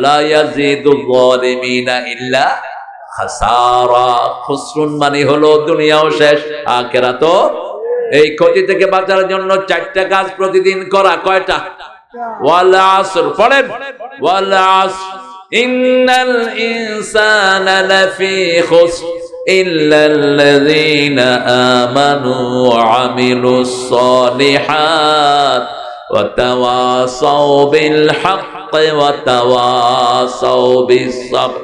লা ইয়াজিদুল যালিমিনা ইল্লা খাসারা। খুসরুন মানে হলো দুনিয়াও শেষ, আখিরাতও। এই ক্ষতি থেকে বাঁচার জন্য 4টা কাজ প্রতিদিন করা। কয়টা? ওয়াল আসর পড়েন, ওয়াল আসর ইন্নাল ইনসানা লাফি খুসর ইল্লাল্লাযীনা আমানু ওয়া আমিলুস সালিহাত ওয়া তাওয়াসাউ বিল হাক্কি ওয়া তাওয়াসাউ বিস সাবর।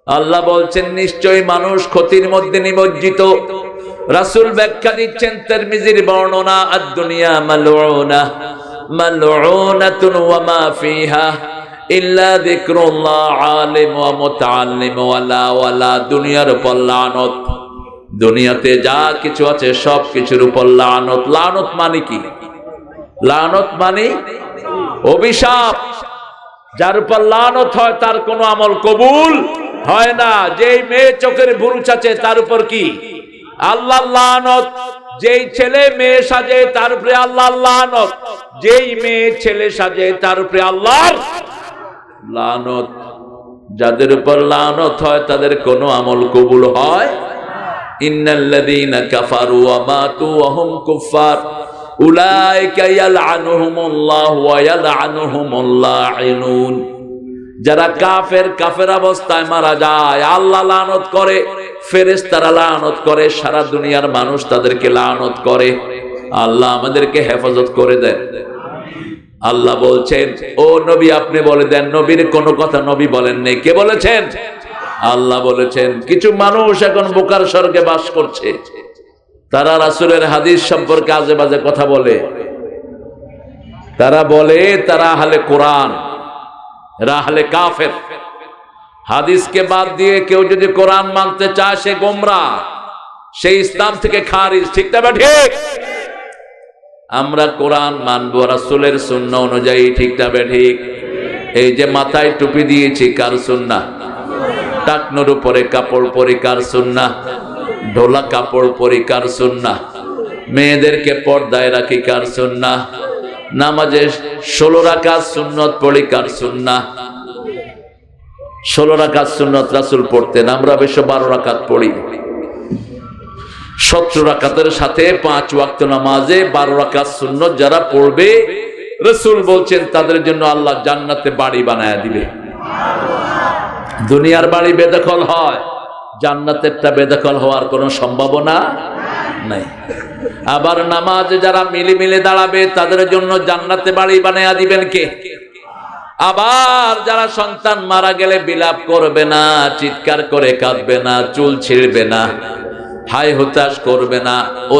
আল্লাহ বলছেন নিশ্চয়ই মানুষ ক্ষতির মধ্যে নিমজ্জিত। রাসূল ব্যাখ্যা দিচ্ছেন তিরমিজির বর্ণনা, আদ-দুনিয়া মালউনা মালউনাতুন ওয়া মা ফিহা ইল্লা যিকরুল্লাহ আলিম ওয়া মুতাআল্লিম ওয়ালা। দুনিয়ার উপর লানত, দুনিয়াতে যা কিছু আছে সব কিছুর উপর লানত। লানত মানে কি? লানত মানে অভিশাপ। যার উপর লানত হয় তার কোনো আমল কবুল হয় না। যেই মেয়ে চোখের ভুরু চাচে তার উপর কি? আল্লাহর লানত। যেই ছেলে মেয়ে সাজে তার উপরে আল্লাহর লানত। যেই মেয়ে ছেলে সাজে তার উপরে আল্লাহর লানত। যাদের উপর লানত হয় তাদের কোনো আমল কবুল হয়। ইন্নাল্লাযীনা কাফারু ওয়া মাতু ওয়া হুম কুফার উলাইকা ইয়ালআনুহুমুল্লাহু ওয়া ইয়ালআনুহুমুল লাঈনুন। যারা কাফের, কাফের অবস্থায় মারা যায় আল্লাহ লানত করে, ফেরেশতারা লানত করে, সারা দুনিয়ার মানুষ তাদেরকে লানত করে। আল্লাহ আমাদেরকে হেফাজত করে দেন। আল্লাহ বলছেন ও নবী আপনি বলে দেন। নবীর কোনো কথা নবী বলেন নেই। কে বলেছেন? আল্লাহ বলেছেন। কিছু মানুষ এখন বোকার স্বর্গে বাস করছে, তারা রাসূলের হাদিস সম্পর্কে আজে বাজে কথা বলে। তারা বলে তারা আহলে কোরআন, এরা আহলে কাফের। হাদিসকে বাদ দিয়ে কেউ যদি কোরআন মানতে চায় সে গোমরাহ, সে ইসলাম থেকে খারিজ। ঠিক না ঠিক? আমরা কোরআন মানবো রাসূলের সুন্নাহ অনুযায়ী। ঠিক না ঠিক? এই যে মাথায় টুপি দিয়েছি কার সুন্নাহ? টাকনোর উপরে কাপড় পরি কার সুন্নাহ? ঢোলা কাপড় পরি কার সুন্নাহ? মেয়েদেরকে পর্দায় রাখি কার সুন্নাহ? নামাজে 16 রাকাত সুন্নত পড়ি কার সুন্নাহ? 16 রাকাত সুন্নত রাসূল পড়তেন, আমরা অবশ্য 12 রাকাত পড়ি। 17 রাকাতের সাথে 5 ওয়াক্ত নামাজে 12 রাকাত সুন্নত যারা পড়বে রাসূল বলছেন তাদের জন্য আল্লাহ জান্নাতে বাড়ি বানায়া দিবে। দুনিয়ার বাড়ি বেদখল হয়, জান্নাতেরটা বেদখল হওয়ার কোনো সম্ভাবনা নাই। আবার নামাজে যারা মিলে মিলে দাঁড়াবে তাদের জন্য জান্নাতে বাড়ি বানায়া দিবেন কে? আবার যারা সন্তান মারা গেলে বিলাপ করবে না, চিৎকার করে কাঁদবে না, চুল ছিঁড়বে না, হাই হুতাশ করবে না, ও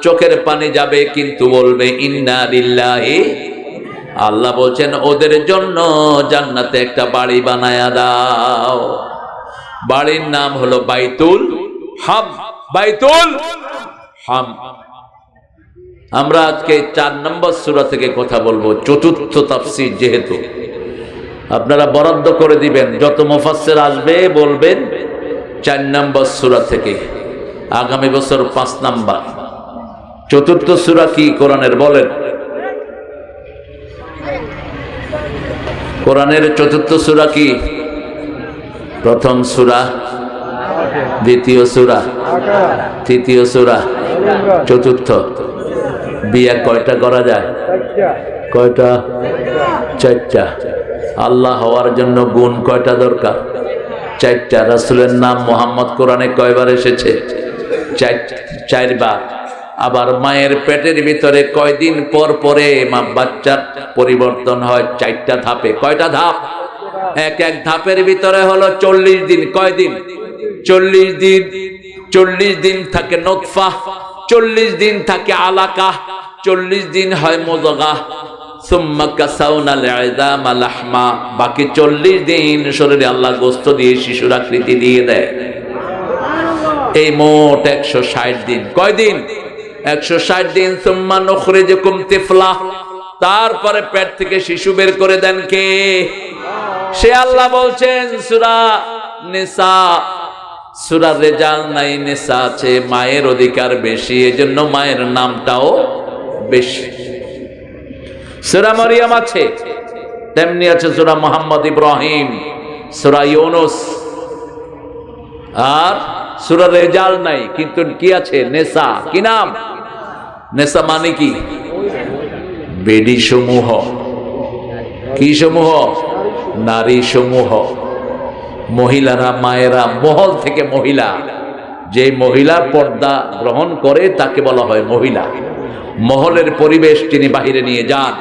চোখের পানি যাবে কিন্তু বলবে ইন্না লিল্লাহি। আল্লাহ বলছেন ওদের জন্য জান্নাতে একটা বাড়ি বানায়া দাও। বাড়ির নাম হলো বাইতুল হাম। বাইতুল হাম। আমরা আজকে 4 নম্বর সূরা থেকে কথা বলবো, চতুর্থ তাফসীর যেহেতু। আপনারা বরাদ্দ করে দিবেন, যত মুফাসসির আসবে বলবেন 4 নম্বর সূরা থেকে। আগামী বছর 5 নাম্বার। চতুর্থ সূরা কি কোরআনের বলেন? কোরআনের চতুর্থ সূরা কি? প্রথম সূরা, দ্বিতীয় সূরা, তৃতীয় সূরা, চতুর্থ। বিয়ে কয়টা করা যায়? কয়টা? 4টা। আল্লাহ হওয়ার জন্য গুণ কয়টা দরকার? 4টা। রাসূলের নাম মুহাম্মদ কোরআনে কয়বার এসেছে? 4 বার। আবার মায়ের পেটের ভিতরে কয়দিন পর পরে বাচ্চার পরিবর্তন হয়? 4টা ধাপে। কয়টা ধাপ? এক এক ধাপের ভিতরে হলো 40 দিন। কয়দিন? 40 দিন। 40 দিন থাকে নুতফা, 40 দিন থাকে আলাকা, 40 দিন হয় মুযগা, সুম্মা কাসাউনাল ইযামা লাহমা। বাকি 40 দিন শরীরে আল্লাহ গোশত দিয়ে শিশুর আকৃতি দিয়ে দেয়। এই মোট 160 দিন। কয়দিন? 160 দিন। সুম্মা নুখরিজুকুম তিফলা। তারপরে পেট থেকে শিশু বের করে দেন কে? সে আল্লাহ বলছেন সূরা নিসা। সূরা রিজাল নাই, নিসা আছে। মায়ের অধিকার বেশি, এজন্য মায়ের নামটাও বেশি। সূরা মারিয়াম আছে, তেমনি আছে সূরা মুহাম্মদ ইব্রাহিম, সূরা ইউনুস, আর সূরা রিজাল নাই, কিন্তু কি আছে? নেসা। কি নাম? নেসা মানে কি? বেডি সমূহ। কি সমূহ? নারী সমূহ। মহিলারা, মায়েরা, মহল থেকে মহিলা, যে মহিলা পর্দা গ্রহণ করে তাকে বলা হয় মহিলা। মহলের পরিবেশ তিনি বাহিরে নিয়ে যান।